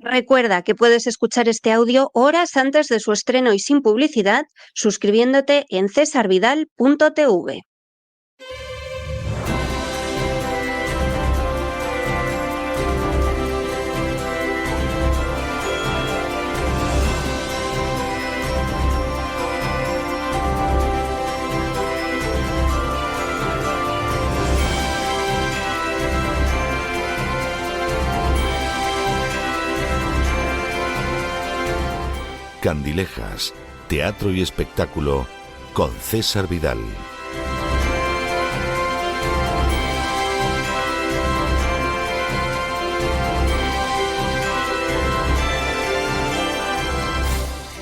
Recuerda que puedes escuchar este audio horas antes de su estreno y sin publicidad, suscribiéndote en cesarvidal.tv. Candilejas, teatro y espectáculo con César Vidal.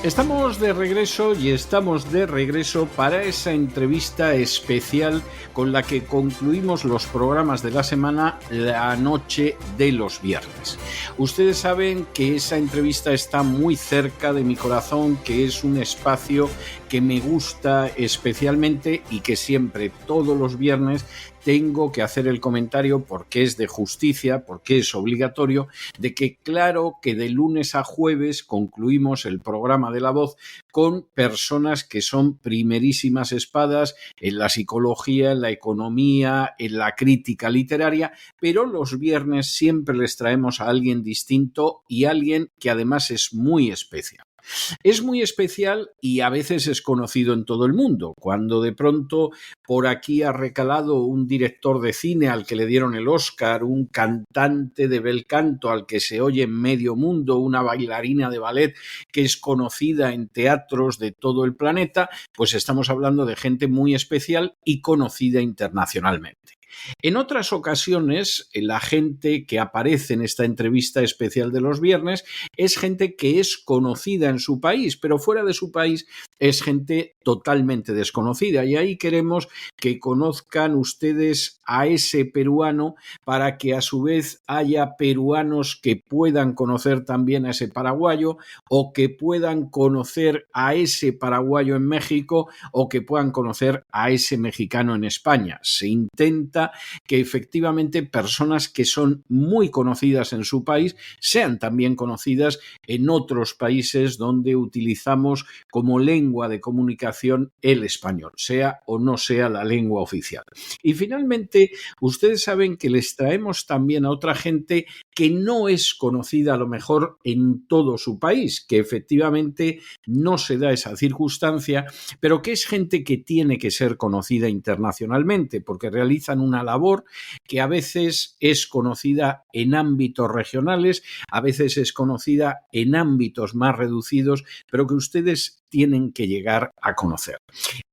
Estamos de regreso y estamos de regreso para esa entrevista especial con la que concluimos los programas de la semana la noche de los viernes. Ustedes saben que esa entrevista está muy cerca de mi corazón, que es un espacio que me gusta especialmente y que siempre, todos los viernes, tengo que hacer el comentario porque es de justicia, porque es obligatorio, de que claro que de lunes a jueves concluimos el programa de La Voz con personas que son primerísimas espadas en la psicología, en la economía, en la crítica literaria, pero los viernes siempre les traemos a alguien distinto y alguien que además es muy especial. Es muy especial y a veces es conocido en todo el mundo. Cuando de pronto por aquí ha recalado un director de cine al que le dieron el Oscar, un cantante de bel canto al que se oye en medio mundo, una bailarina de ballet que es conocida en teatros de todo el planeta, pues estamos hablando de gente muy especial y conocida internacionalmente. En otras ocasiones, la gente que aparece en esta entrevista especial de los viernes es gente que es conocida en su país, pero fuera de su país es gente totalmente desconocida. Y ahí queremos que conozcan ustedes a ese peruano para que a su vez haya peruanos que puedan conocer también a ese paraguayo o que puedan conocer a ese paraguayo en México o que puedan conocer a ese mexicano en España. Se intenta que efectivamente personas que son muy conocidas en su país sean también conocidas en otros países donde utilizamos como lengua de comunicación el español, sea o no sea la lengua oficial. Y finalmente, ustedes saben que les traemos también a otra gente que no es conocida a lo mejor en todo su país, que efectivamente no se da esa circunstancia, pero que es gente que tiene que ser conocida internacionalmente, porque realizan una labor que a veces es conocida en ámbitos regionales, a veces es conocida en ámbitos más reducidos, pero que ustedes tienen que llegar a conocer.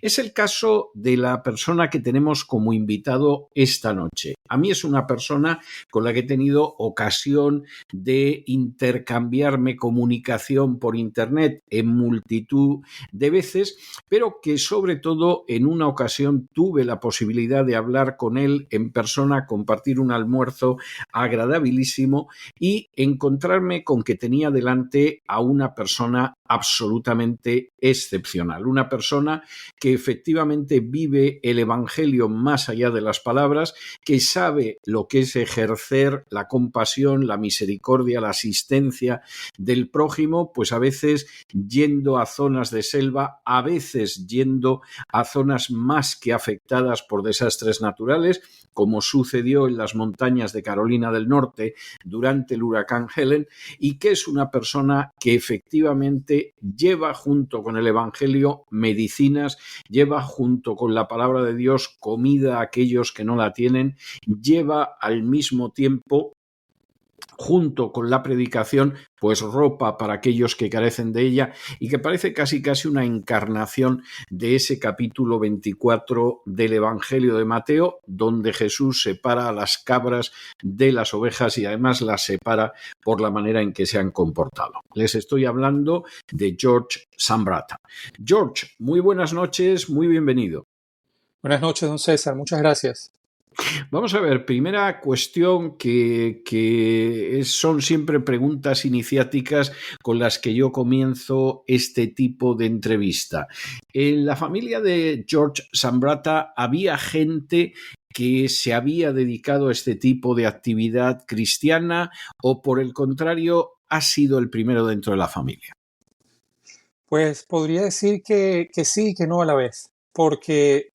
Es el caso de la persona que tenemos como invitado esta noche. A mí es una persona con la que he tenido ocasión de intercambiarme comunicación por internet en multitud de veces, pero que sobre todo en una ocasión tuve la posibilidad de hablar con él en persona, compartir un almuerzo agradabilísimo y encontrarme con que tenía delante a una persona absolutamente excepcional, una persona que efectivamente vive el evangelio más allá de las palabras, que sabe lo que es ejercer la compasión, la misericordia, la asistencia del prójimo, pues a veces yendo a zonas de selva, a veces yendo a zonas más que afectadas por desastres naturales, como sucedió en las montañas de Carolina del Norte durante el huracán Helen, y que es una persona que efectivamente lleva junto con el Evangelio medicinas, lleva junto con la palabra de Dios comida a aquellos que no la tienen, lleva al mismo tiempo junto con la predicación, pues ropa para aquellos que carecen de ella y que parece casi una encarnación de ese capítulo 24 del Evangelio de Mateo, donde Jesús separa a las cabras de las ovejas y además las separa por la manera en que se han comportado. Les estoy hablando de George Zambrata. George, muy buenas noches, muy bienvenido. Buenas noches, don César. Muchas gracias. Vamos a ver, primera cuestión son siempre preguntas iniciáticas con las que yo comienzo este tipo de entrevista. En la familia de George Sambrata había gente que se había dedicado a este tipo de actividad cristiana o por el contrario ha sido el primero dentro de la familia. Pues podría decir que sí y que no a la vez, porque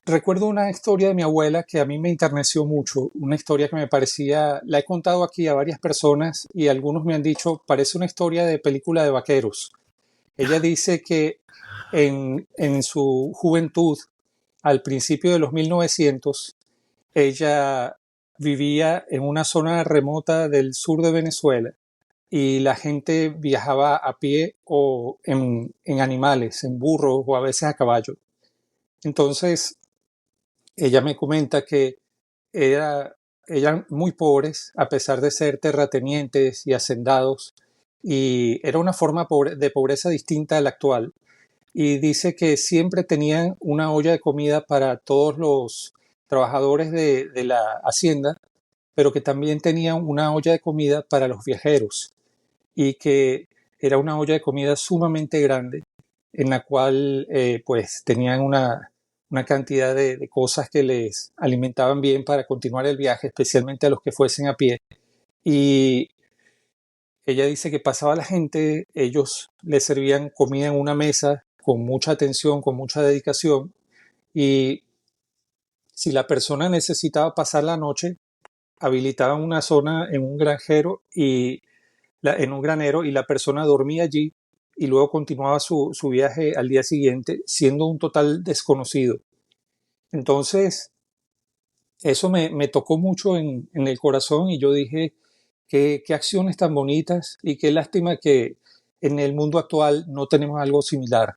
recuerdo una historia de mi abuela que a mí me enterneció mucho, una historia que me parecía, la he contado aquí a varias personas y algunos me han dicho, parece una historia de película de vaqueros. Ella dice que en su juventud, al principio de los 1900, ella vivía en una zona remota del sur de Venezuela y la gente viajaba a pie o en animales, en burros o a veces a caballo. Entonces, ella me comenta que eran muy pobres, a pesar de ser terratenientes y hacendados, y era una forma de pobreza distinta a la actual. Y dice que siempre tenían una olla de comida para todos los trabajadores de la hacienda, pero que también tenían una olla de comida para los viajeros y que era una olla de comida sumamente grande en la cual pues tenían una cantidad de cosas que les alimentaban bien para continuar el viaje, especialmente a los que fuesen a pie. Y ella dice que pasaba la gente, ellos les servían comida en una mesa con mucha atención, con mucha dedicación, y si la persona necesitaba pasar la noche, habilitaban una zona en un granjero en un granero y la persona dormía allí y luego continuaba su viaje al día siguiente siendo un total desconocido. Entonces, eso me tocó mucho en el corazón y yo dije, qué acciones tan bonitas y qué lástima que en el mundo actual no tenemos algo similar.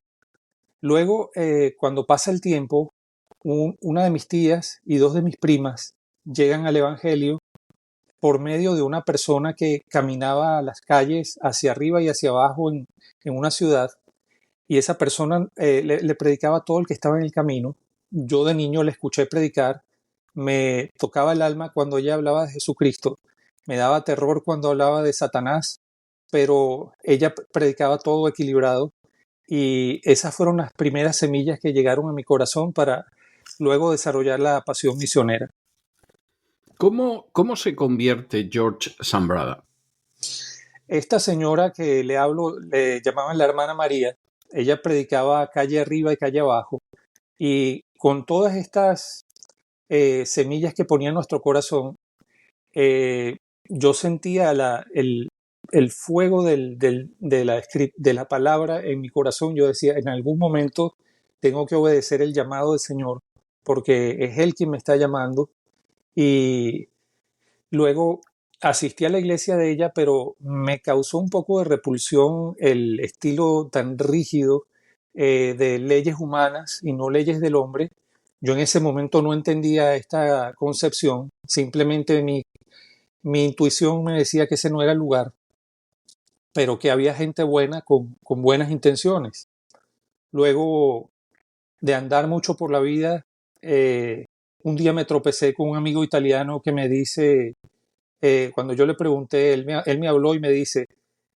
Luego, cuando pasa el tiempo, una de mis tías y dos de mis primas llegan al Evangelio por medio de una persona que caminaba a las calles hacia arriba y hacia abajo en una ciudad y esa persona le predicaba a todo el que estaba en el camino. Yo de niño le escuché predicar, me tocaba el alma cuando ella hablaba de Jesucristo, me daba terror cuando hablaba de Satanás, pero ella predicaba todo equilibrado y esas fueron las primeras semillas que llegaron a mi corazón para luego desarrollar la pasión misionera. ¿Cómo se convierte George Sambrata? Esta señora que le hablo, le llamaban la hermana María, ella predicaba calle arriba y calle abajo, y con todas estas semillas que ponía en nuestro corazón, yo sentía el fuego de la palabra en mi corazón. Yo decía, en algún momento tengo que obedecer el llamado del Señor, porque es Él quien me está llamando. Y luego asistí a la iglesia de ella, pero me causó un poco de repulsión el estilo tan rígido de leyes humanas y no leyes del hombre. Yo en ese momento no entendía esta concepción, simplemente mi intuición me decía que ese no era el lugar, pero que había gente buena con buenas intenciones. Luego de andar mucho por la vida, un día me tropecé con un amigo italiano que me dice, cuando yo le pregunté, él me habló y me dice,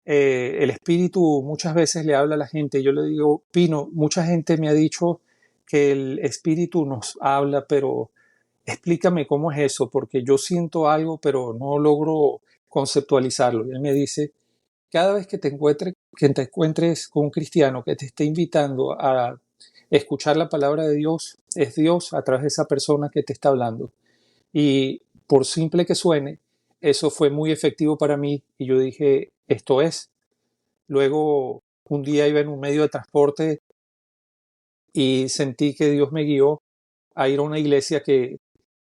el espíritu muchas veces le habla a la gente. Yo le digo, Pino, mucha gente me ha dicho que el espíritu nos habla, pero explícame cómo es eso, porque yo siento algo, pero no logro conceptualizarlo. Y él me dice, cada vez que te encuentres con un cristiano que te esté invitando a escuchar la palabra de Dios, es Dios a través de esa persona que te está hablando. Y por simple que suene, eso fue muy efectivo para mí y yo dije, esto es. Luego, un día iba en un medio de transporte y sentí que Dios me guió a ir a una iglesia que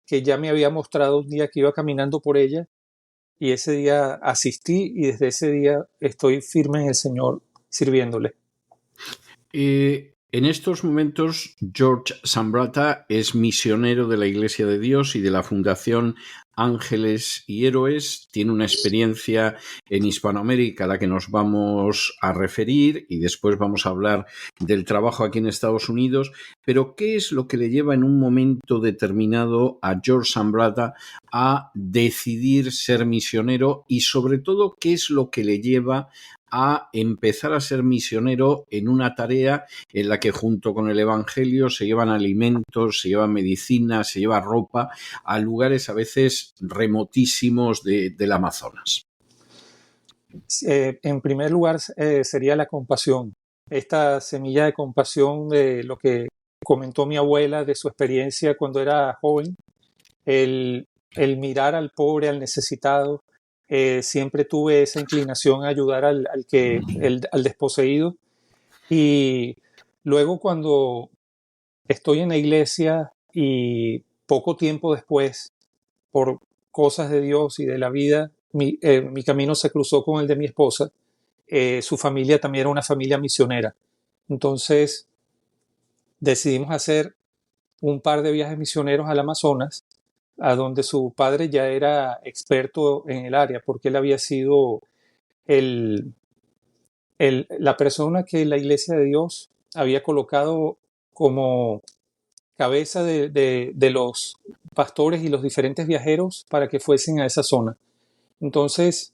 ya me había mostrado un día que iba caminando por ella y ese día asistí y desde ese día estoy firme en el Señor sirviéndole. En estos momentos, George Sambrata es misionero de la Iglesia de Dios y de la Fundación Ángeles y Héroes. Tiene una experiencia en Hispanoamérica a la que nos vamos a referir y después vamos a hablar del trabajo aquí en Estados Unidos. Pero, ¿qué es lo que le lleva en un momento determinado a George Sambrata a decidir ser misionero? Y, sobre todo, ¿qué es lo que le lleva a empezar a ser misionero en una tarea en la que junto con el Evangelio se llevan alimentos, se lleva medicina, se lleva ropa a lugares a veces remotísimos del Amazonas? En primer lugar, sería la compasión. Esta semilla de compasión de lo que comentó mi abuela de su experiencia cuando era joven, el mirar al pobre, al necesitado. Siempre tuve esa inclinación a ayudar al desposeído. Y luego cuando estoy en la iglesia y poco tiempo después, por cosas de Dios y de la vida, mi camino se cruzó con el de mi esposa. Su familia también era una familia misionera. Entonces decidimos hacer un par de viajes misioneros al Amazonas, a donde su padre ya era experto en el área, porque él había sido la persona que la Iglesia de Dios había colocado como cabeza de los pastores y los diferentes viajeros para que fuesen a esa zona. Entonces,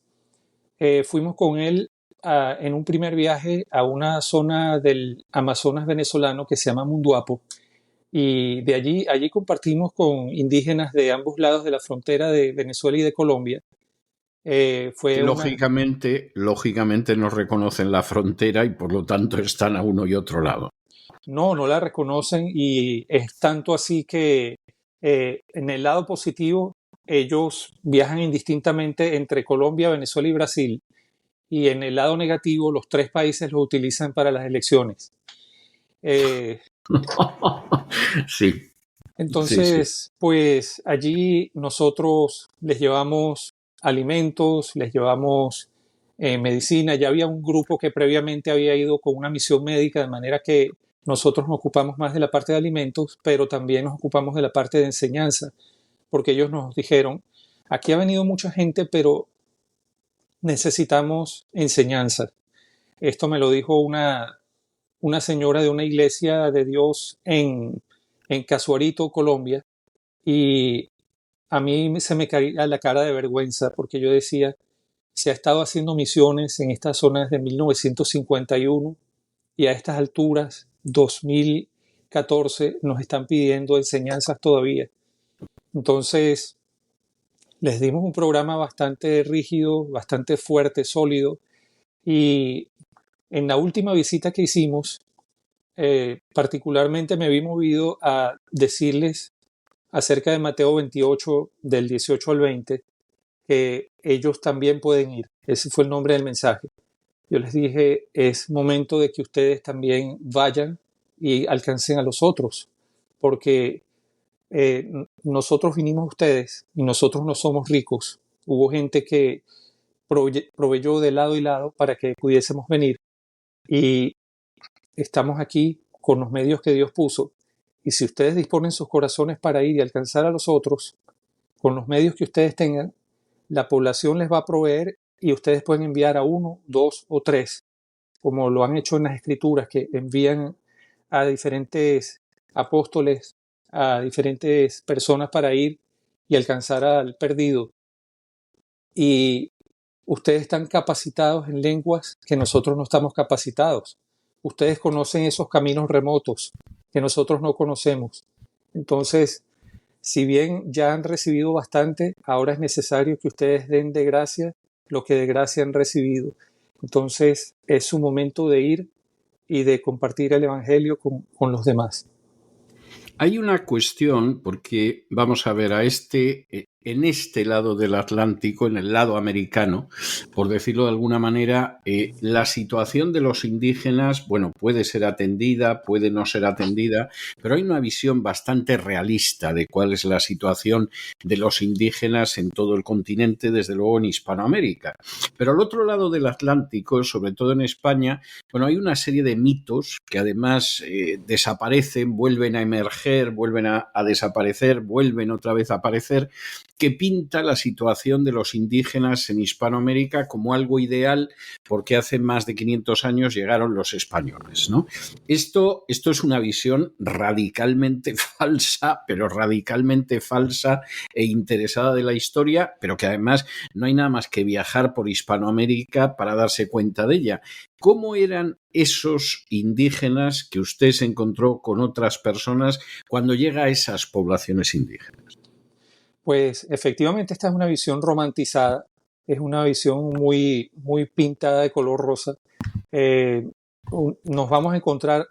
fuimos con él en un primer viaje a una zona del Amazonas venezolano que se llama Munduapo, y de allí compartimos con indígenas de ambos lados de la frontera de Venezuela y de Colombia. Lógicamente no reconocen la frontera y por lo tanto están a uno y otro lado. No la reconocen, y es tanto así que en el lado positivo ellos viajan indistintamente entre Colombia, Venezuela y Brasil, y en el lado negativo los tres países los utilizan para las elecciones. Sí. Entonces, sí. Pues allí nosotros les llevamos alimentos, les llevamos medicina. Ya había un grupo que previamente había ido con una misión médica, de manera que nosotros nos ocupamos más de la parte de alimentos, pero también nos ocupamos de la parte de enseñanza, porque ellos nos dijeron, aquí ha venido mucha gente, pero necesitamos enseñanza. Esto me lo dijo una señora de una iglesia de Dios en Casuarito, Colombia, y a mí se me caía la cara de vergüenza, porque yo decía, se ha estado haciendo misiones en estas zonas desde 1951 y a estas alturas, 2014, nos están pidiendo enseñanzas todavía. Entonces, les dimos un programa bastante rígido, bastante fuerte, sólido, y en la última visita que hicimos, particularmente me vi movido a decirles acerca de Mateo 28, del 18 al 20, que ellos también pueden ir. Ese fue el nombre del mensaje. Yo les dije, es momento de que ustedes también vayan y alcancen a los otros, porque nosotros vinimos a ustedes y nosotros no somos ricos. Hubo gente que proveyó de lado y lado para que pudiésemos venir, y estamos aquí con los medios que Dios puso. Y si ustedes disponen sus corazones para ir y alcanzar a los otros, con los medios que ustedes tengan, la población les va a proveer, y ustedes pueden enviar a 1, 2 o 3, como lo han hecho en las Escrituras, que envían a diferentes apóstoles, a diferentes personas para ir y alcanzar al perdido. Y ustedes están capacitados en lenguas que nosotros no estamos capacitados. Ustedes conocen esos caminos remotos que nosotros no conocemos. Entonces, si bien ya han recibido bastante, ahora es necesario que ustedes den de gracia lo que de gracia han recibido. Entonces, es su momento de ir y de compartir el Evangelio con los demás. Hay una cuestión, porque vamos a ver, a este en este lado del Atlántico, en el lado americano, por decirlo de alguna manera, la situación de los indígenas, bueno, puede ser atendida, puede no ser atendida, pero hay una visión bastante realista de cuál es la situación de los indígenas en todo el continente, desde luego en Hispanoamérica. Pero al otro lado del Atlántico, sobre todo en España, bueno, hay una serie de mitos que además desaparecen, vuelven a emerger, vuelven a desaparecer, vuelven otra vez a aparecer, que pinta la situación de los indígenas en Hispanoamérica como algo ideal porque hace más de 500 años llegaron los españoles, ¿no? Esto es una visión radicalmente falsa, pero radicalmente falsa e interesada de la historia, pero que además no hay nada más que viajar por Hispanoamérica para darse cuenta de ella. ¿Cómo eran esos indígenas que usted se encontró con otras personas cuando llega a esas poblaciones indígenas? Pues efectivamente esta es una visión romantizada, es una visión muy, muy pintada de color rosa. Nos vamos a encontrar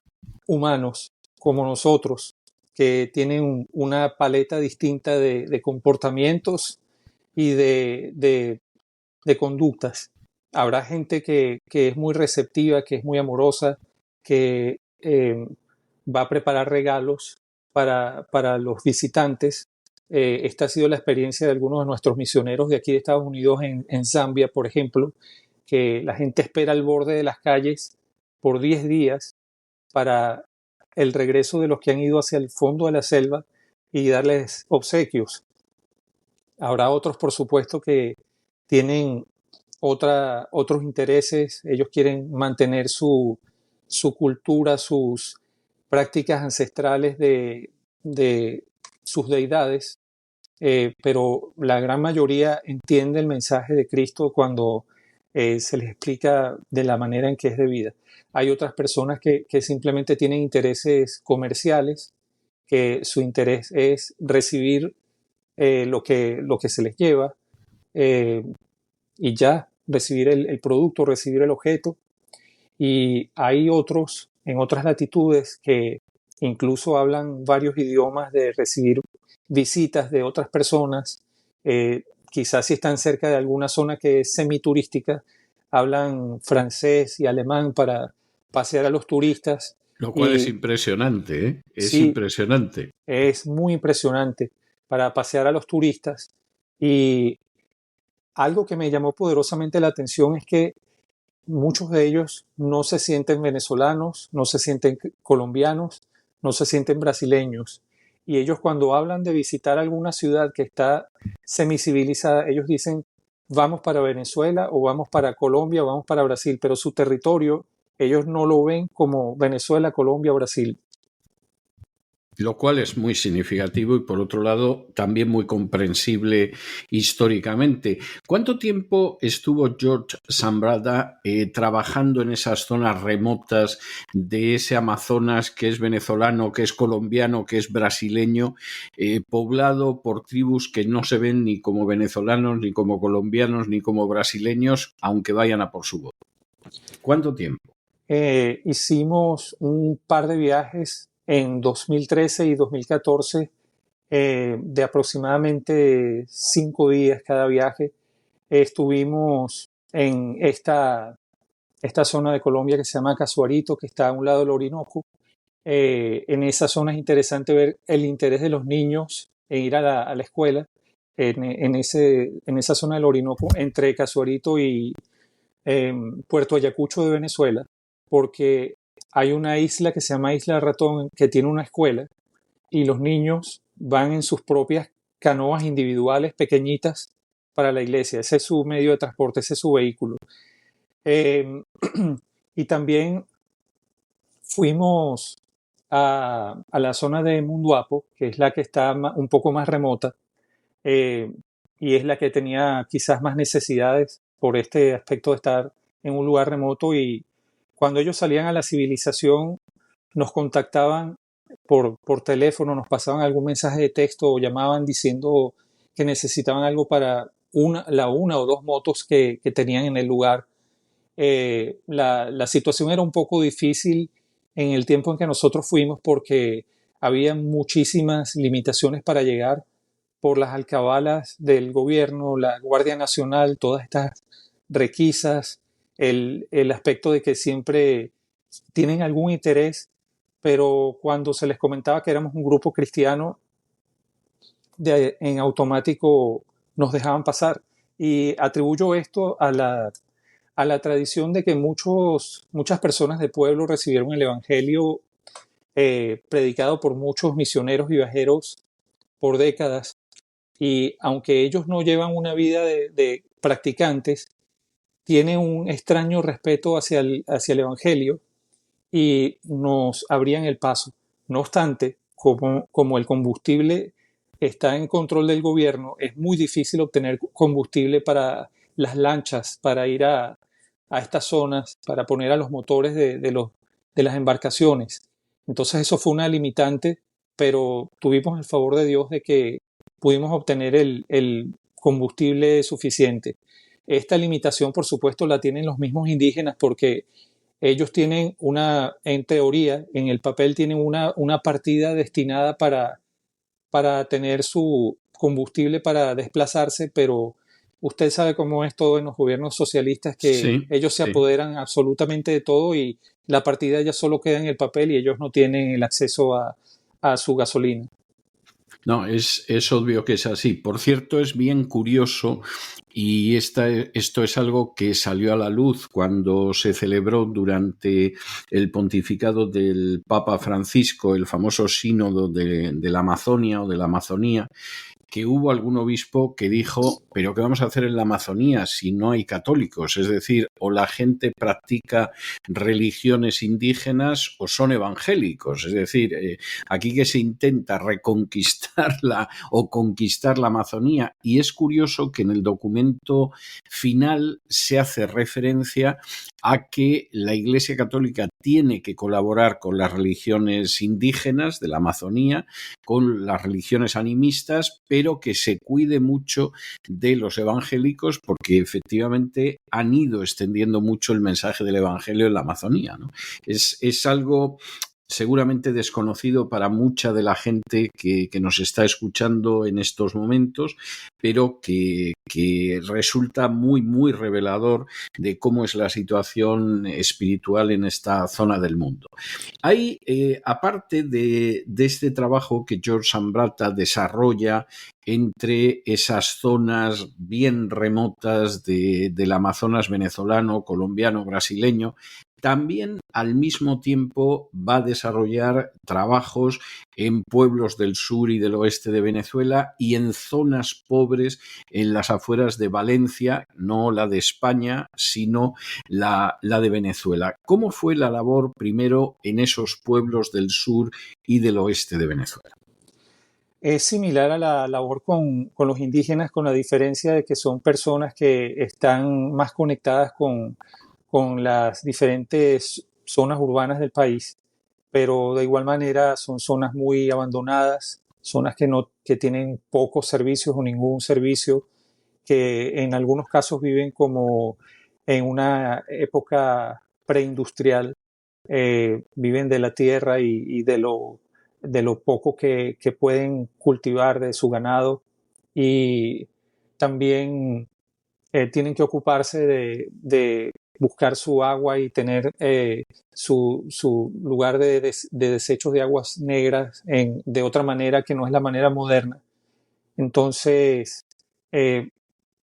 humanos como nosotros que tienen una paleta distinta de comportamientos y de conductas. Habrá gente que es muy receptiva, que es muy amorosa, que va a preparar regalos para los visitantes. Esta ha sido la experiencia de algunos de nuestros misioneros de aquí de Estados Unidos en Zambia, por ejemplo, que la gente espera al borde de las calles por 10 días para el regreso de los que han ido hacia el fondo de la selva y darles obsequios. Habrá otros, por supuesto, que tienen otros intereses. Ellos quieren mantener su cultura, sus prácticas ancestrales de sus deidades, pero la gran mayoría entiende el mensaje de Cristo cuando se les explica de la manera en que es debida. Hay otras personas que simplemente tienen intereses comerciales, que su interés es recibir lo que se les lleva y ya, recibir el producto, recibir el objeto. Y hay otros en otras latitudes que incluso hablan varios idiomas, de recibir visitas de otras personas. Quizás si están cerca de alguna zona que es semiturística, hablan francés y alemán para pasear a los turistas. Lo cual es impresionante, ¿eh? Es sí, impresionante. Es muy impresionante para pasear a los turistas. Y algo que me llamó poderosamente la atención es que muchos de ellos no se sienten venezolanos, no se sienten colombianos, no se sienten brasileños. Y ellos, cuando hablan de visitar alguna ciudad que está semicivilizada, ellos dicen vamos para Venezuela o vamos para Colombia o vamos para Brasil, pero su territorio ellos no lo ven como Venezuela, Colombia, Brasil. Lo cual es muy significativo y, por otro lado, también muy comprensible históricamente. ¿Cuánto tiempo estuvo George Zambrada trabajando en esas zonas remotas de ese Amazonas que es venezolano, que es colombiano, que es brasileño, poblado por tribus que no se ven ni como venezolanos, ni como colombianos, ni como brasileños, aunque vayan a por su voto? ¿Cuánto tiempo? Hicimos un par de viajes en 2013 y 2014 de aproximadamente 5 días cada viaje. Estuvimos en esta zona de Colombia que se llama Casuarito, que está a un lado del Orinoco. En esa zona es interesante ver el interés de los niños en ir a la escuela en esa zona del Orinoco, entre Casuarito y Puerto Ayacucho de Venezuela, porque hay una isla que se llama Isla Ratón que tiene una escuela y los niños van en sus propias canoas individuales pequeñitas para la iglesia. Ese es su medio de transporte, ese es su vehículo. Y también fuimos a la zona de Munduapo, que es la que está un poco más remota y es la que tenía quizás más necesidades por este aspecto de estar en un lugar remoto. Y cuando ellos salían a la civilización nos contactaban por teléfono, nos pasaban algún mensaje de texto o llamaban diciendo que necesitaban algo para una o dos motos que tenían en el lugar. La situación era un poco difícil en el tiempo en que nosotros fuimos porque había muchísimas limitaciones para llegar. por las alcabalas del gobierno, la Guardia Nacional, todas estas requisas, el aspecto de que siempre tienen algún interés, pero cuando se les comentaba que éramos un grupo cristiano, en automático nos dejaban pasar. Y atribuyo esto a la tradición de que muchas personas de pueblo recibieron el Evangelio predicado por muchos misioneros y viajeros por décadas. Y aunque ellos no llevan una vida de practicantes, tienen un extraño respeto hacia el Evangelio y nos abrían el paso. No obstante, como el combustible está en control del gobierno, es muy difícil obtener combustible para las lanchas, para ir a estas zonas, para poner a los motores de las embarcaciones. Entonces eso fue una limitante, pero tuvimos el favor de Dios de que pudimos obtener el combustible suficiente. Esta limitación, por supuesto, la tienen los mismos indígenas porque ellos tienen en teoría, en el papel tienen una partida destinada para tener su combustible para desplazarse, pero usted sabe cómo es todo en los gobiernos socialistas, que Sí, ellos se sí. apoderan absolutamente de todo y la partida ya solo queda en el papel y ellos no tienen el acceso a su gasolina. No, es obvio que es así. Por cierto, es bien curioso y esto es algo que salió a la luz cuando se celebró durante el pontificado del Papa Francisco, el famoso sínodo de la Amazonia o de la Amazonía, que hubo algún obispo que dijo, pero ¿qué vamos a hacer en la Amazonía si no hay católicos? Es decir, o la gente practica religiones indígenas o son evangélicos. Es decir, aquí que se intenta reconquistarla o conquistar la Amazonía. Y es curioso que en el documento final se hace referencia a que la Iglesia Católica tiene que colaborar con las religiones indígenas de la Amazonía, con las religiones animistas, pero que se cuide mucho de los evangélicos porque efectivamente han ido extendiendo mucho el mensaje del Evangelio en la Amazonía, ¿no? Es algo seguramente desconocido para mucha de la gente que nos está escuchando en estos momentos, pero que resulta muy, muy revelador de cómo es la situación espiritual en esta zona del mundo. Hay, aparte de este trabajo que George Sambrata desarrolla entre esas zonas bien remotas del Amazonas venezolano, colombiano, brasileño, también al mismo tiempo va a desarrollar trabajos en pueblos del sur y del oeste de Venezuela y en zonas pobres en las afueras de Valencia, no la de España, sino la de Venezuela. ¿Cómo fue la labor primero en esos pueblos del sur y del oeste de Venezuela? Es similar a la labor con los indígenas, con la diferencia de que son personas que están más conectadas con las diferentes zonas urbanas del país, pero de igual manera son zonas muy abandonadas, zonas que tienen pocos servicios o ningún servicio, que en algunos casos viven como en una época preindustrial, viven de la tierra y de lo poco que pueden cultivar de su ganado y también tienen que ocuparse de buscar su agua y tener su lugar de desechos de aguas negras de otra manera que no es la manera moderna. Entonces, eh,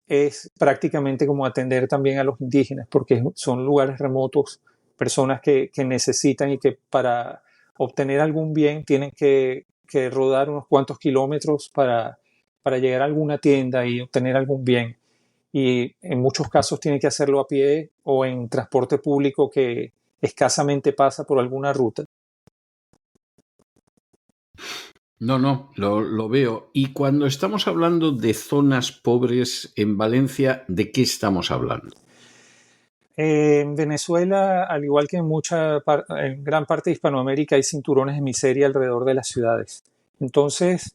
es prácticamente como atender también a los indígenas, porque son lugares remotos, personas que necesitan y que para obtener algún bien tienen que rodar unos cuantos kilómetros para llegar a alguna tienda y obtener algún bien. Y en muchos casos tienen que hacerlo a pie o en transporte público que escasamente pasa por alguna ruta. No, lo veo. Y cuando estamos hablando de zonas pobres en Valencia, ¿de qué estamos hablando? En Venezuela, al igual que en gran parte de Hispanoamérica, hay cinturones de miseria alrededor de las ciudades. Entonces,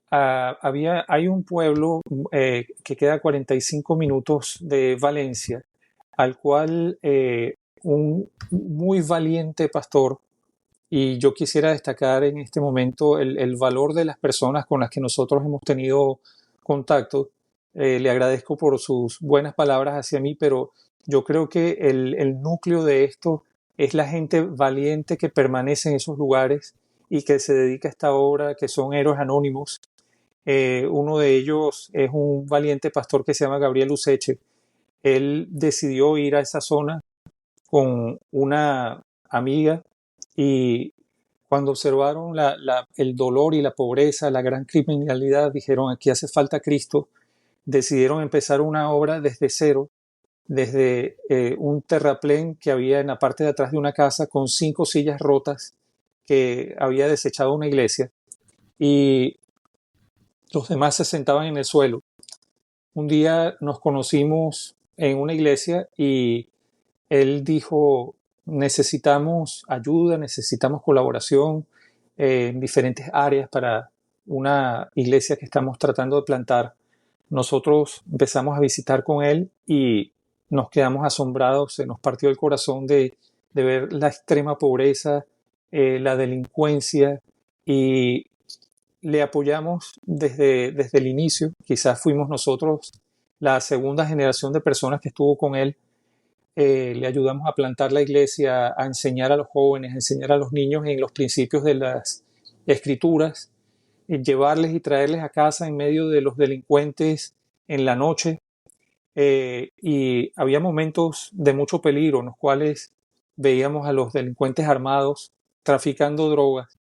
hay un pueblo que queda a 45 minutos de Valencia, al cual un muy valiente pastor Y yo quisiera destacar en este momento el valor de las personas con las que nosotros hemos tenido contacto. Le agradezco por sus buenas palabras hacia mí, pero yo creo que el núcleo de esto es la gente valiente que permanece en esos lugares y que se dedica a esta obra, que son héroes anónimos. Uno de ellos es un valiente pastor que se llama Gabriel Useche. Él decidió ir a esa zona con una amiga y cuando observaron el dolor y la pobreza, la gran criminalidad, dijeron aquí hace falta Cristo. Decidieron empezar una obra desde cero, desde un terraplén que había en la parte de atrás de una casa con 5 sillas rotas que había desechado una iglesia y los demás se sentaban en el suelo. Un día nos conocimos en una iglesia y él dijo, necesitamos ayuda, necesitamos colaboración en diferentes áreas para una iglesia que estamos tratando de plantar. Nosotros empezamos a visitar con él y nos quedamos asombrados, se nos partió el corazón de ver la extrema pobreza, la delincuencia y le apoyamos desde el inicio. Quizás fuimos nosotros la segunda generación de personas que estuvo con él. Le ayudamos a plantar la iglesia, a enseñar a los jóvenes, a enseñar a los niños en los principios de las escrituras, llevarles y traerles a casa en medio de los delincuentes en la noche. Y había momentos de mucho peligro en los cuales veíamos a los delincuentes armados traficando drogas.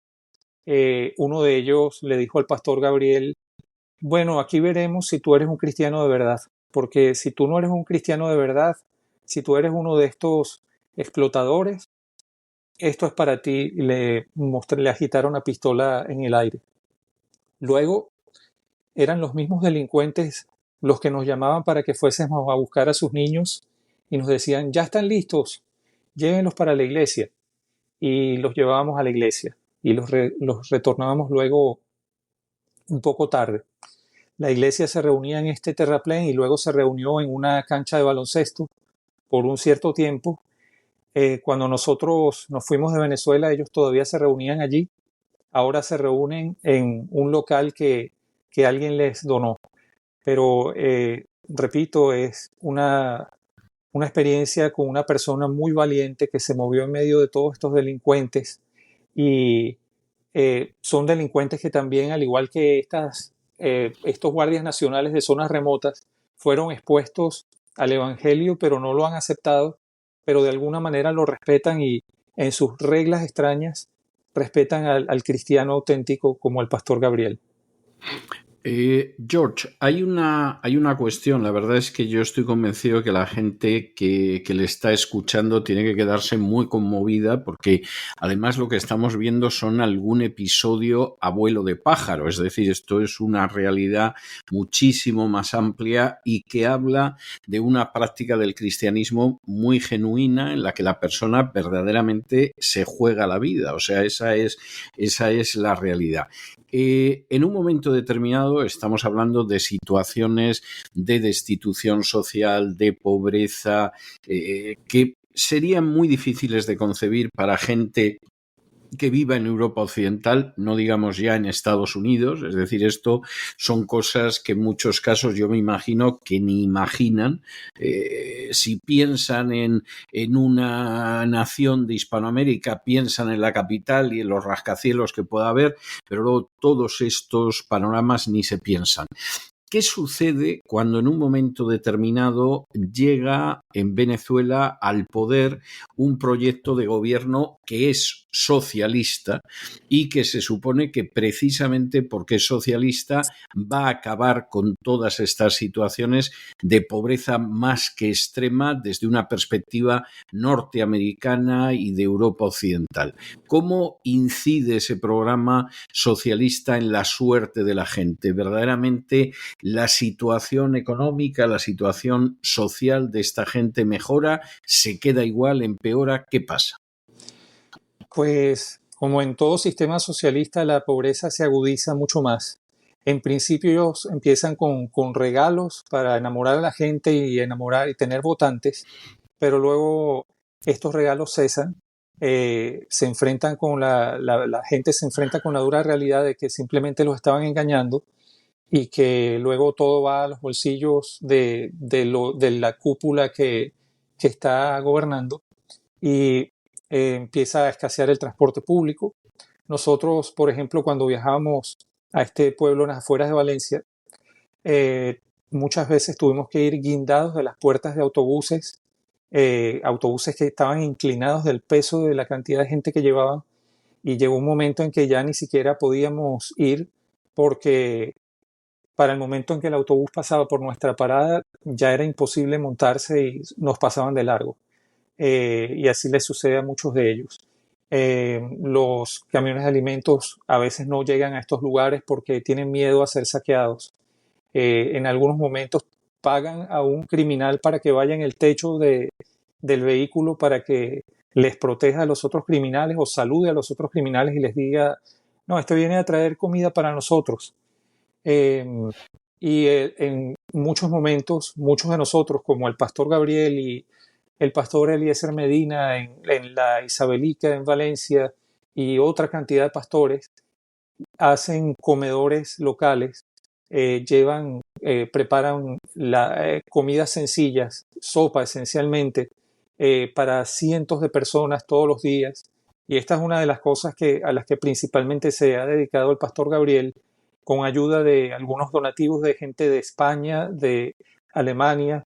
Uno de ellos le dijo al pastor Gabriel, bueno, aquí veremos si tú eres un cristiano de verdad, porque si tú no eres un cristiano de verdad, si tú eres uno de estos explotadores, esto es para ti. Y le agitaron una pistola en el aire. Luego eran los mismos delincuentes los que nos llamaban para que fuésemos a buscar a sus niños y nos decían, ya están listos, llévenlos para la iglesia. Y los llevábamos a la iglesia y los retornábamos luego un poco tarde. La iglesia se reunía en este terraplén y luego se reunió en una cancha de baloncesto por un cierto tiempo. Cuando nosotros nos fuimos de Venezuela, ellos todavía se reunían allí. Ahora se reúnen en un local que alguien les donó. Pero, repito, es una experiencia con una persona muy valiente que se movió en medio de todos estos delincuentes. Y son delincuentes que también, al igual que estos guardias nacionales de zonas remotas, fueron expuestos al evangelio, pero no lo han aceptado, pero de alguna manera lo respetan y en sus reglas extrañas respetan al cristiano auténtico como el pastor Gabriel. George, hay una cuestión. La verdad es que yo estoy convencido que la gente que le está escuchando tiene que quedarse muy conmovida porque además lo que estamos viendo son algún episodio a vuelo de pájaro. Es decir, esto es una realidad muchísimo más amplia y que habla de una práctica del cristianismo muy genuina en la que la persona verdaderamente se juega la vida. O sea, esa es la realidad. En un momento determinado estamos hablando de situaciones de destitución social, de pobreza, que serían muy difíciles de concebir para gente que viva en Europa Occidental, no digamos ya en Estados Unidos. Es decir, esto son cosas que en muchos casos yo me imagino que ni imaginan. Si piensan en una nación de Hispanoamérica, piensan en la capital y en los rascacielos que pueda haber, pero luego todos estos panoramas ni se piensan. ¿Qué sucede cuando en un momento determinado llega en Venezuela al poder un proyecto de gobierno que es socialista y que se supone que precisamente porque es socialista va a acabar con todas estas situaciones de pobreza más que extrema desde una perspectiva norteamericana y de Europa Occidental? ¿Cómo incide ese programa socialista en la suerte de la gente? Verdaderamente la situación económica, la situación social de esta gente mejora, se queda igual, empeora, ¿qué pasa? Pues como en todo sistema socialista, la pobreza se agudiza mucho más. En principio ellos empiezan con regalos para enamorar a la gente y tener votantes, pero luego estos regalos cesan se enfrentan con la gente se enfrenta con la dura realidad de que simplemente los estaban engañando y que luego todo va a los bolsillos de la cúpula que está gobernando y empieza a escasear el transporte público. Nosotros, por ejemplo, cuando viajábamos a este pueblo en las afueras de Valencia, muchas veces tuvimos que ir guindados de las puertas de autobuses, autobuses que estaban inclinados del peso de la cantidad de gente que llevaban, y llegó un momento en que ya ni siquiera podíamos ir porque para el momento en que el autobús pasaba por nuestra parada ya era imposible montarse y nos pasaban de largo. Y así les sucede a muchos de ellos. Los camiones de alimentos a veces no llegan a estos lugares porque tienen miedo a ser saqueados. En algunos momentos pagan a un criminal para que vaya en el techo del vehículo para que les proteja a los otros criminales o salude a los otros criminales y les diga, no, esto viene a traer comida para nosotros. En muchos momentos, muchos de nosotros, como el pastor Gabriel y el pastor Eliezer Medina en la Isabelica en Valencia y otra cantidad de pastores, hacen comedores locales, preparan comidas sencillas, sopa esencialmente, para cientos de personas todos los días. Y esta es una de las cosas a las que principalmente se ha dedicado el pastor Gabriel, con ayuda de algunos donativos de gente de España, de Alemania,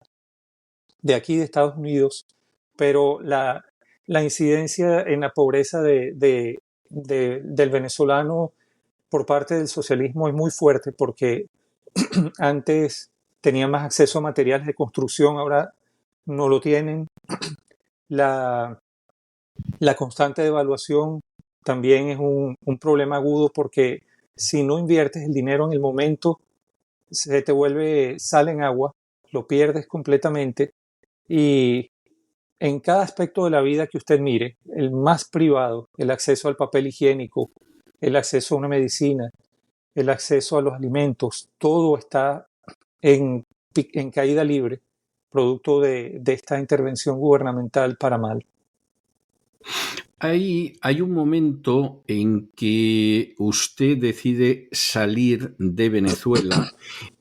de aquí de Estados Unidos, pero la incidencia en la pobreza del venezolano por parte del socialismo es muy fuerte porque antes tenían más acceso a materiales de construcción, ahora no lo tienen. La constante devaluación también es un problema agudo porque si no inviertes el dinero en el momento, se te vuelve sal en agua, lo pierdes completamente. Y en cada aspecto de la vida que usted mire, el más privado, el acceso al papel higiénico, el acceso a una medicina, el acceso a los alimentos, todo está en caída libre, producto de esta intervención gubernamental para mal. Hay un momento en que usted decide salir de Venezuela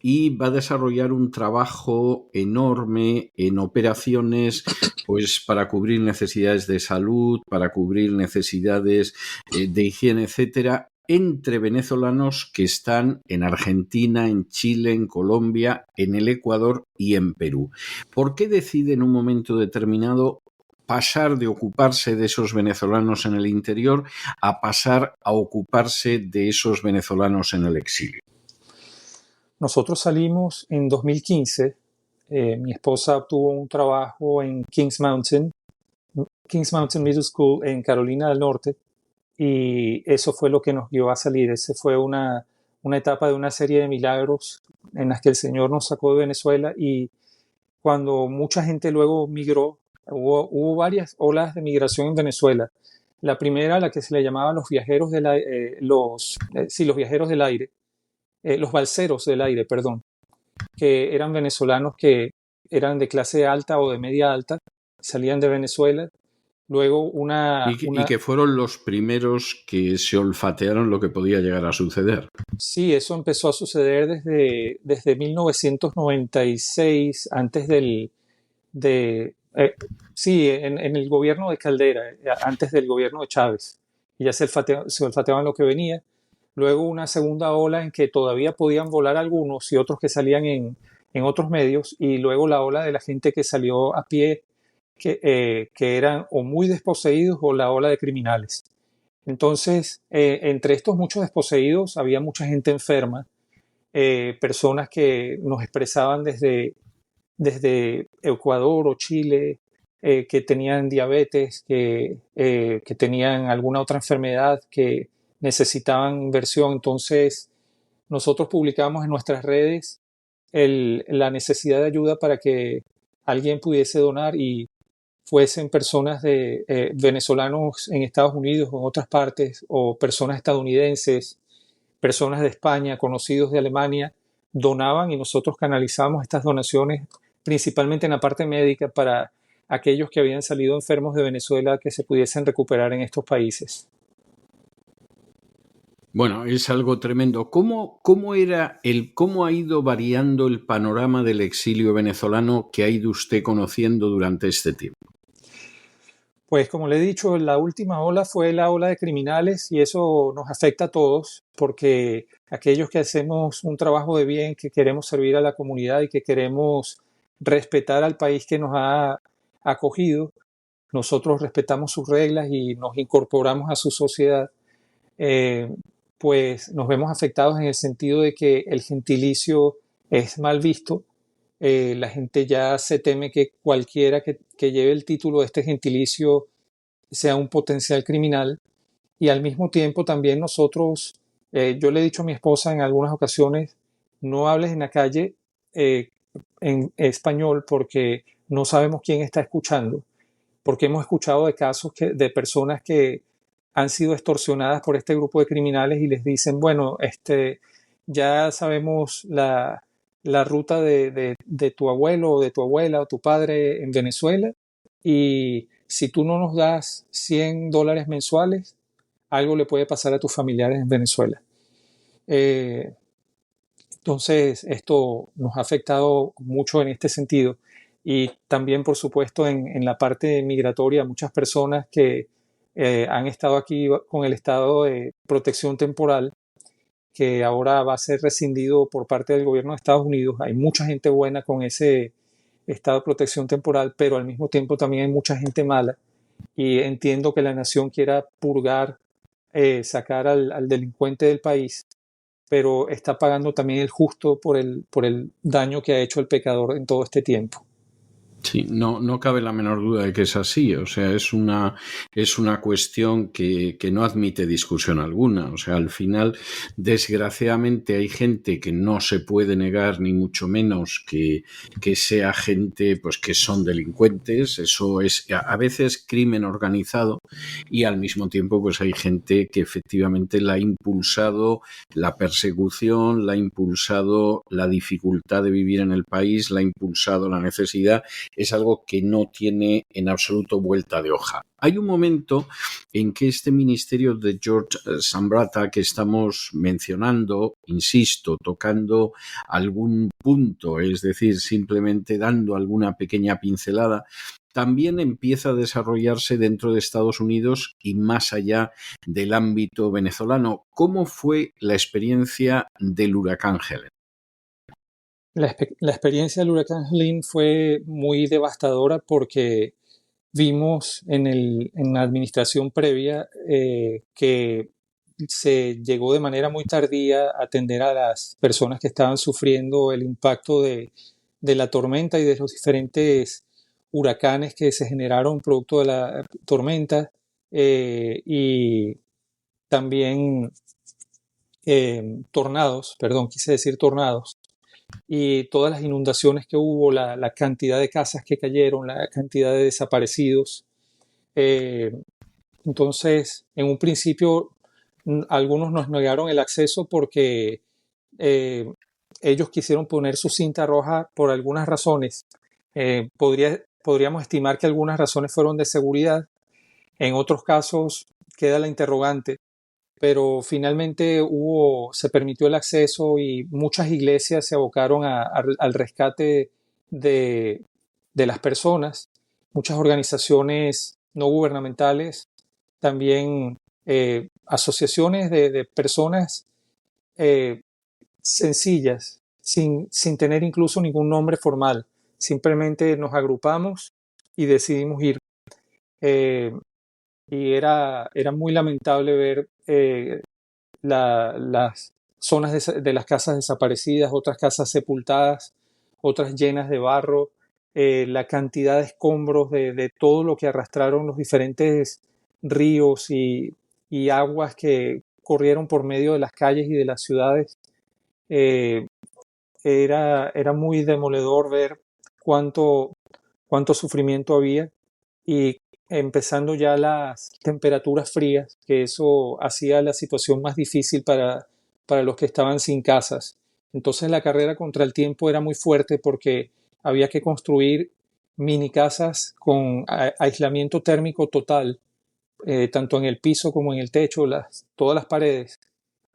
y va a desarrollar un trabajo enorme en operaciones, pues para cubrir necesidades de salud, para cubrir necesidades de higiene, etcétera, entre venezolanos que están en Argentina, en Chile, en Colombia, en el Ecuador y en Perú. ¿Por qué decide en un momento determinado pasar de ocuparse de esos venezolanos en el interior a pasar a ocuparse de esos venezolanos en el exilio? Nosotros salimos en 2015. Mi esposa obtuvo un trabajo en Kings Mountain Middle School en Carolina del Norte, y eso fue lo que nos guió a salir. Esa fue una etapa de una serie de milagros en las que el Señor nos sacó de Venezuela, y cuando mucha gente luego migró, hubo varias olas de migración en Venezuela. La primera, la que se le llamaba los viajeros los viajeros del aire, los balseros del aire, perdón, que eran venezolanos que eran de clase alta o de media alta, salían de Venezuela. Luego y que fueron los primeros que se olfatearon lo que podía llegar a suceder. Sí, eso empezó a suceder desde 1996, antes en el gobierno de Caldera, antes del gobierno de Chávez. Y ya se olfateaban lo que venía. Luego una segunda ola en que todavía podían volar algunos y otros que salían en otros medios. Y luego la ola de la gente que salió a pie, que eran o muy desposeídos, o la ola de criminales. Entonces, entre estos muchos desposeídos había mucha gente enferma, personas que nos expresaban desde Ecuador o Chile, que tenían diabetes, que tenían alguna otra enfermedad, que necesitaban inversión. Entonces, nosotros publicamos en nuestras redes la necesidad de ayuda para que alguien pudiese donar, y fuesen personas de venezolanos en Estados Unidos o en otras partes, o personas estadounidenses, personas de España, conocidos de Alemania, donaban, y nosotros canalizamos estas donaciones principalmente en la parte médica para aquellos que habían salido enfermos de Venezuela que se pudiesen recuperar en estos países. Bueno, es algo tremendo. ¿Cómo ha ido variando el panorama del exilio venezolano que ha ido usted conociendo durante este tiempo? Pues como le he dicho, la última ola fue la ola de criminales y eso nos afecta a todos porque aquellos que hacemos un trabajo de bien, que queremos servir a la comunidad y que queremos respetar al país que nos ha acogido, nosotros respetamos sus reglas y nos incorporamos a su sociedad, pues nos vemos afectados en el sentido de que el gentilicio es mal visto. La gente ya se teme que cualquiera que lleve el título de este gentilicio sea un potencial criminal y al mismo tiempo también nosotros, yo le he dicho a mi esposa en algunas ocasiones, no hables en la calle en español porque no sabemos quién está escuchando, porque hemos escuchado de casos de personas que han sido extorsionadas por este grupo de criminales y les dicen, bueno, ya sabemos la ruta de tu abuelo o de tu abuela o tu padre en Venezuela y si tú no nos das $100 mensuales, algo le puede pasar a tus familiares en Venezuela. Entonces, esto nos ha afectado mucho en este sentido y también, por supuesto, en la parte migratoria, muchas personas que han estado aquí con el estado de protección temporal que ahora va a ser rescindido por parte del gobierno de Estados Unidos. Hay mucha gente buena con ese estado de protección temporal, pero al mismo tiempo también hay mucha gente mala y entiendo que la nación quiera purgar, sacar al delincuente del país, pero está pagando también el justo por el daño que ha hecho el pecador en todo este tiempo. Sí, no cabe la menor duda de que es así. O sea, es una cuestión que no admite discusión alguna. O sea, al final, desgraciadamente, hay gente que no se puede negar, ni mucho menos que sea gente pues que son delincuentes. Eso es a veces crimen organizado y al mismo tiempo pues hay gente que efectivamente la ha impulsado la persecución, la ha impulsado la dificultad de vivir en el país, la ha impulsado la necesidad. Es algo que no tiene en absoluto vuelta de hoja. Hay un momento en que este ministerio de George Zambrata que estamos mencionando, insisto, tocando algún punto, es decir, simplemente dando alguna pequeña pincelada, también empieza a desarrollarse dentro de Estados Unidos y más allá del ámbito venezolano. ¿Cómo fue la experiencia del huracán Helen? La experiencia del huracán Helene fue muy devastadora porque vimos en la administración previa que se llegó de manera muy tardía a atender a las personas que estaban sufriendo el impacto de la tormenta y de los diferentes huracanes que se generaron producto de la tormenta y también tornados, y todas las inundaciones que hubo, la cantidad de casas que cayeron, la cantidad de desaparecidos. Entonces, en un principio, algunos nos negaron el acceso porque ellos quisieron poner su cinta roja por algunas razones. Podríamos estimar que algunas razones fueron de seguridad. En otros casos queda la interrogante. Pero finalmente se permitió el acceso y muchas iglesias se abocaron al rescate de las personas. Muchas organizaciones no gubernamentales, también asociaciones de personas sencillas, sin tener incluso ningún nombre formal. Simplemente nos agrupamos y decidimos ir. Y era muy lamentable ver las zonas de las casas desaparecidas, otras casas sepultadas, otras llenas de barro, la cantidad de escombros de todo lo que arrastraron los diferentes ríos y aguas que corrieron por medio de las calles y de las ciudades. Era muy demoledor ver cuánto sufrimiento había y empezando ya las temperaturas frías, que eso hacía la situación más difícil para los que estaban sin casas. Entonces la carrera contra el tiempo era muy fuerte porque había que construir mini casas con aislamiento térmico total, tanto en el piso como en el techo, todas las paredes,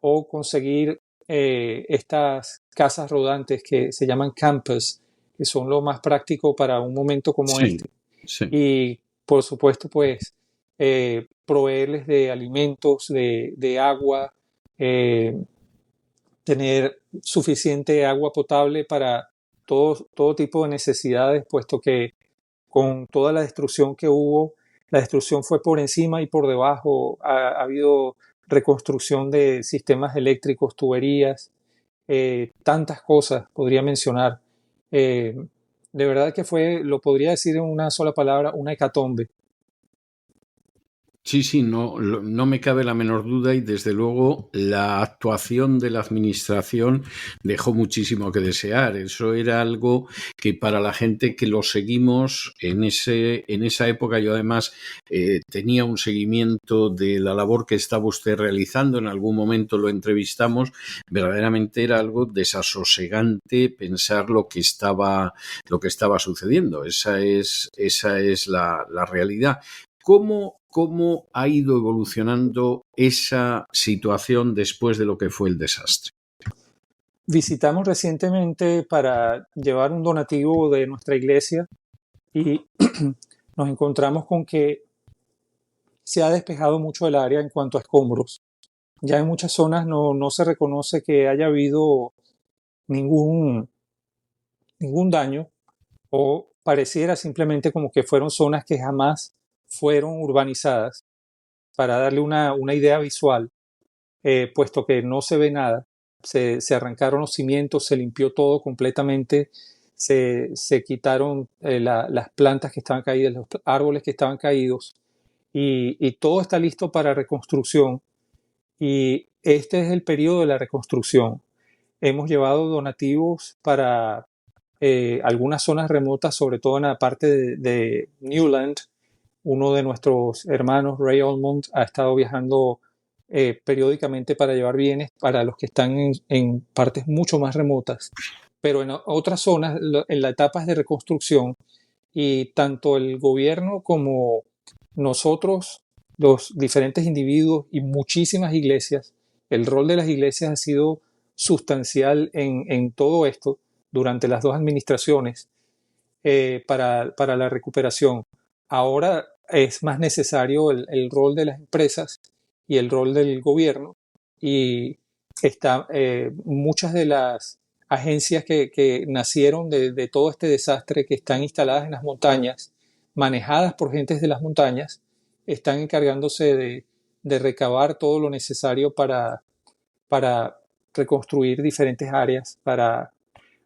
o conseguir estas casas rodantes que se llaman campers, que son lo más práctico para un momento como Sí, este. sí. Y por supuesto, pues, proveerles de alimentos, de agua, tener suficiente agua potable para todo tipo de necesidades, puesto que con toda la destrucción que hubo, la destrucción fue por encima y por debajo. Ha habido reconstrucción de sistemas eléctricos, tuberías, tantas cosas podría mencionar. Eh, de verdad que lo podría decir en una sola palabra, una hecatombe. Sí, sí, no me cabe la menor duda y desde luego la actuación de la administración dejó muchísimo que desear. Eso era algo que para la gente que lo seguimos en esa época, yo además tenía un seguimiento de la labor que estaba usted realizando, en algún momento lo entrevistamos, verdaderamente era algo desasosegante pensar lo que estaba sucediendo. Esa es la realidad. ¿Cómo ha ido evolucionando esa situación después de lo que fue el desastre? Visitamos recientemente para llevar un donativo de nuestra iglesia y nos encontramos con que se ha despejado mucho el área en cuanto a escombros. Ya en muchas zonas no se reconoce que haya habido ningún daño, o pareciera simplemente como que fueron zonas que jamás fueron urbanizadas, para darle una idea visual, puesto que no se ve nada. Se arrancaron los cimientos, se limpió todo completamente, se quitaron las plantas que estaban caídas, los árboles que estaban caídos, y todo está listo para reconstrucción. Y este es el periodo de la reconstrucción. Hemos llevado donativos para algunas zonas remotas, sobre todo en la parte de Newland. Uno de nuestros hermanos, Ray Almond, ha estado viajando periódicamente para llevar bienes para los que están en partes mucho más remotas. Pero en otras zonas, en las etapas de reconstrucción, y tanto el gobierno como nosotros, los diferentes individuos y muchísimas iglesias, el rol de las iglesias ha sido sustancial en todo esto durante las dos administraciones, para la recuperación. Ahora es más necesario el rol de las empresas y el rol del gobierno, y muchas de las agencias que nacieron de todo este desastre, que están instaladas en las montañas, manejadas por gentes de las montañas, están encargándose de recabar todo lo necesario para reconstruir diferentes áreas, para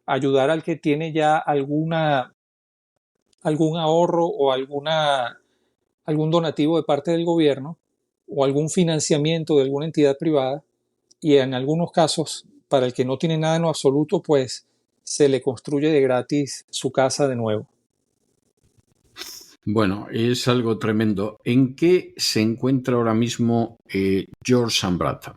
ayudar al que tiene ya algún ahorro o algún donativo de parte del gobierno, o algún financiamiento de alguna entidad privada, y en algunos casos, para el que no tiene nada en lo absoluto, pues se le construye de gratis su casa de nuevo. Bueno, es algo tremendo. ¿En qué se encuentra ahora mismo George Zambrata?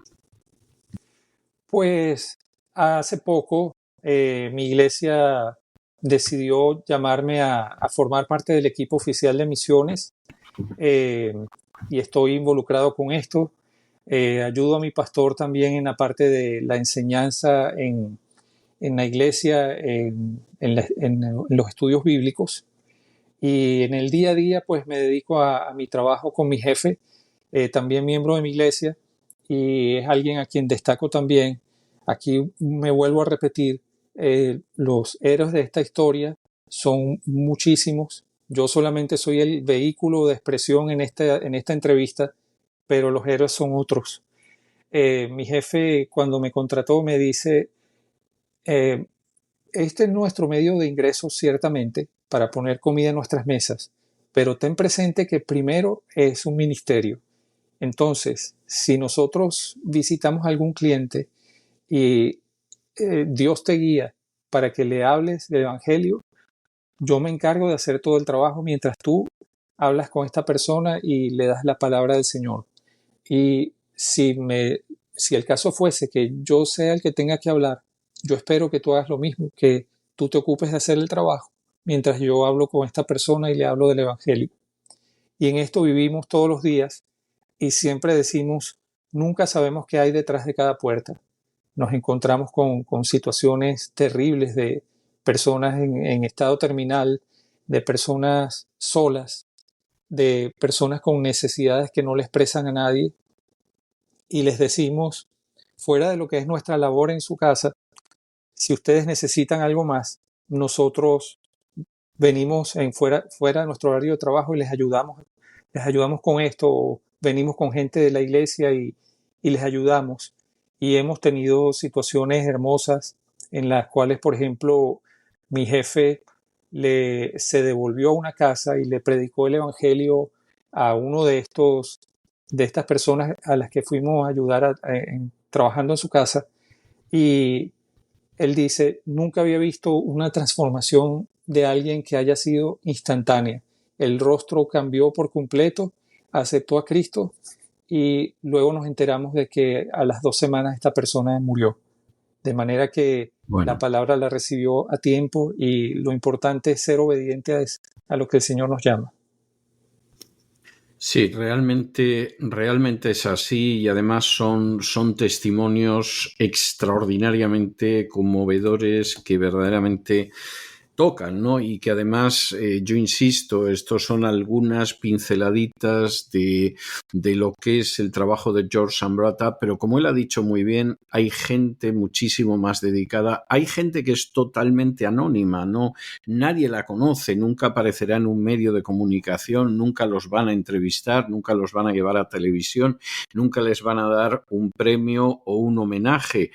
Pues hace poco mi iglesia decidió llamarme a formar parte del equipo oficial de misiones, y estoy involucrado con esto. Ayudo a mi pastor también en la parte de la enseñanza en la iglesia, en los estudios bíblicos, y en el día a día pues me dedico a mi trabajo con mi jefe, también miembro de mi iglesia, y es alguien a quien destaco también. Aquí me vuelvo a repetir, los héroes de esta historia son muchísimos. Yo solamente soy el vehículo de expresión en esta entrevista, pero los héroes son otros. Mi jefe, cuando me contrató, me dice, este es nuestro medio de ingreso, ciertamente, para poner comida en nuestras mesas, pero ten presente que primero es un ministerio. Entonces, si nosotros visitamos a algún cliente y Dios te guía para que le hables del Evangelio, yo me encargo de hacer todo el trabajo mientras tú hablas con esta persona y le das la palabra del Señor. Y si el caso fuese que yo sea el que tenga que hablar, yo espero que tú hagas lo mismo, que tú te ocupes de hacer el trabajo mientras yo hablo con esta persona y le hablo del Evangelio. Y en esto vivimos todos los días y siempre decimos, nunca sabemos qué hay detrás de cada puerta. Nos encontramos con situaciones terribles de personas en estado terminal, de personas solas, de personas con necesidades que no le expresan a nadie, y les decimos, fuera de lo que es nuestra labor en su casa, si ustedes necesitan algo más, nosotros venimos fuera de nuestro horario de trabajo y les ayudamos con esto, o venimos con gente de la iglesia y les ayudamos. Y hemos tenido situaciones hermosas en las cuales, por ejemplo, mi jefe se devolvió a una casa y le predicó el Evangelio a uno de estas personas a las que fuimos a ayudar trabajando en su casa. Y él dice, nunca había visto una transformación de alguien que haya sido instantánea. El rostro cambió por completo, aceptó a Cristo y luego nos enteramos de que a las 2 semanas esta persona murió. De manera que la palabra la recibió a tiempo y lo importante es ser obediente a lo que el Señor nos llama. Sí, realmente es así y además son testimonios extraordinariamente conmovedores que verdaderamente tocan, ¿no? Y que además, yo insisto, estos son algunas pinceladitas de lo que es el trabajo de George Sambrata, pero como él ha dicho muy bien, hay gente muchísimo más dedicada, hay gente que es totalmente anónima, ¿no? Nadie la conoce, nunca aparecerá en un medio de comunicación, nunca los van a entrevistar, nunca los van a llevar a televisión, nunca les van a dar un premio o un homenaje.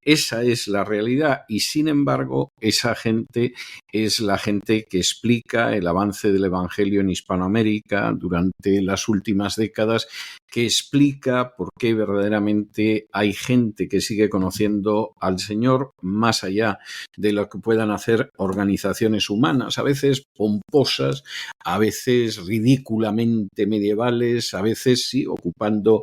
Esa es la realidad y sin embargo, esa gente es la gente que explica el avance del Evangelio en Hispanoamérica durante las últimas décadas, que explica por qué verdaderamente hay gente que sigue conociendo al Señor más allá de lo que puedan hacer organizaciones humanas, a veces pomposas, a veces ridículamente medievales, a veces sí ocupando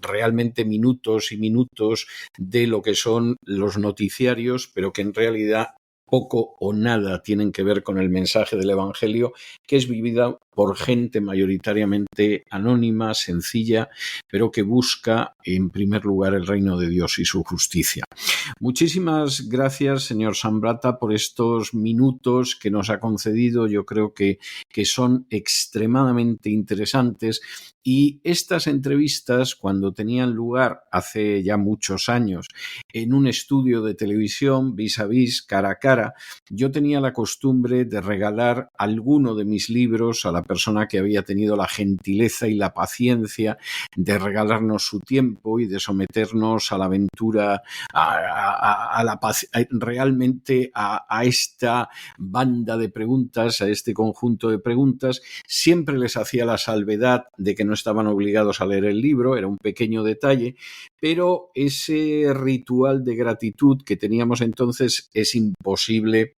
realmente minutos y minutos de lo que son los noticiarios, pero que en realidad poco o nada tienen que ver con el mensaje del Evangelio, que es vivida por gente mayoritariamente anónima, sencilla, pero que busca en primer lugar el reino de Dios y su justicia. Muchísimas gracias, señor Sambrata, por estos minutos que nos ha concedido. Yo creo que son extremadamente interesantes. Y estas entrevistas, cuando tenían lugar hace ya muchos años en un estudio de televisión, vis a vis, cara a cara, yo tenía la costumbre de regalar alguno de mis libros a la persona que había tenido la gentileza y la paciencia de regalarnos su tiempo y de someternos a la aventura, realmente a esta banda de preguntas, a este conjunto de preguntas. Siempre les hacía la salvedad de que no estaban obligados a leer el libro, era un pequeño detalle, pero ese ritual de gratitud que teníamos entonces es imposible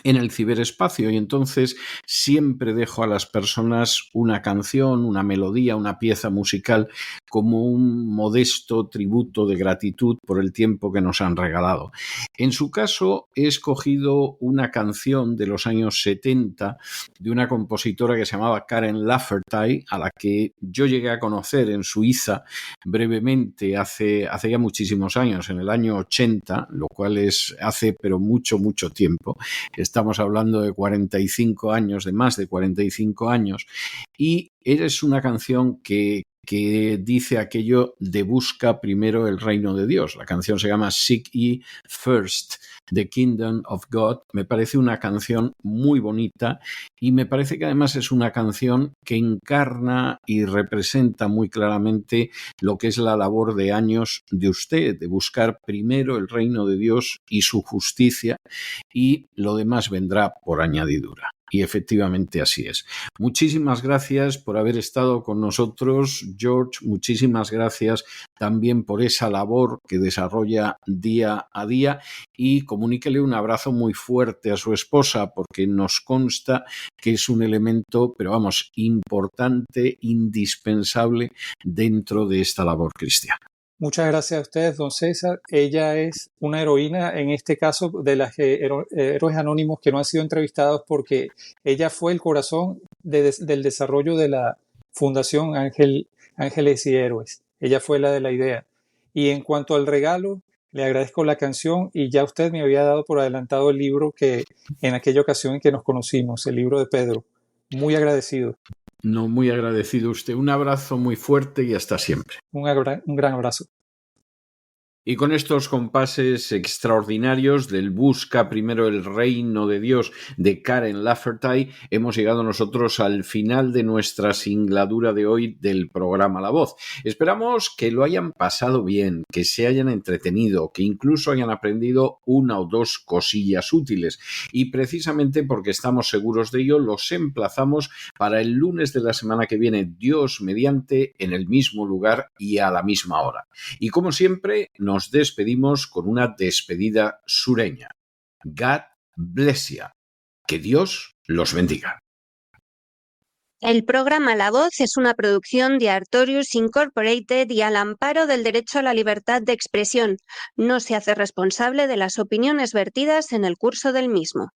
en el ciberespacio y entonces siempre dejo a las personas una canción, una melodía, una pieza musical como un modesto tributo de gratitud por el tiempo que nos han regalado. En su caso he escogido una canción de los años 70 de una compositora que se llamaba Karen Lafferty, a la que yo llegué a conocer en Suiza brevemente hace ya muchísimos años, en el año 80, lo cual es hace pero mucho tiempo. Estamos hablando de 45 años, de más de 45 años, y es una canción que dice aquello de busca primero el reino de Dios. La canción se llama Seek Ye First the Kingdom of God. Me parece una canción muy bonita y me parece que además es una canción que encarna y representa muy claramente lo que es la labor de años de usted, de buscar primero el reino de Dios y su justicia, y lo demás vendrá por añadidura. Y efectivamente así es. Muchísimas gracias por haber estado con nosotros, George. Muchísimas gracias también por esa labor que desarrolla día a día, y comuníquele un abrazo muy fuerte a su esposa, porque nos consta que es un elemento, pero vamos, importante, indispensable dentro de esta labor cristiana. Muchas gracias a ustedes, don César. Ella es una heroína, en este caso, de las héroes anónimos que no han sido entrevistados, porque ella fue el corazón del desarrollo de la Fundación Ángeles y Héroes. Ella fue la de la idea. Y en cuanto al regalo, le agradezco la canción, y ya usted me había dado por adelantado el libro que en aquella ocasión en que nos conocimos, el libro de Pedro. Muy agradecido. No, muy agradecido usted. Un abrazo muy fuerte y hasta siempre. Un gran abrazo. Y con estos compases extraordinarios del Busca primero el reino de Dios de Karen Lafferty, hemos llegado nosotros al final de nuestra singladura de hoy del programa La Voz. Esperamos que lo hayan pasado bien, que se hayan entretenido, que incluso hayan aprendido una o dos cosillas útiles. Y precisamente porque estamos seguros de ello, los emplazamos para el lunes de la semana que viene, Dios mediante, en el mismo lugar y a la misma hora. Y como siempre, nos despedimos con una despedida sureña. God bless you. Que Dios los bendiga. El programa La Voz es una producción de Artorius Incorporated y al amparo del derecho a la libertad de expresión. No se hace responsable de las opiniones vertidas en el curso del mismo.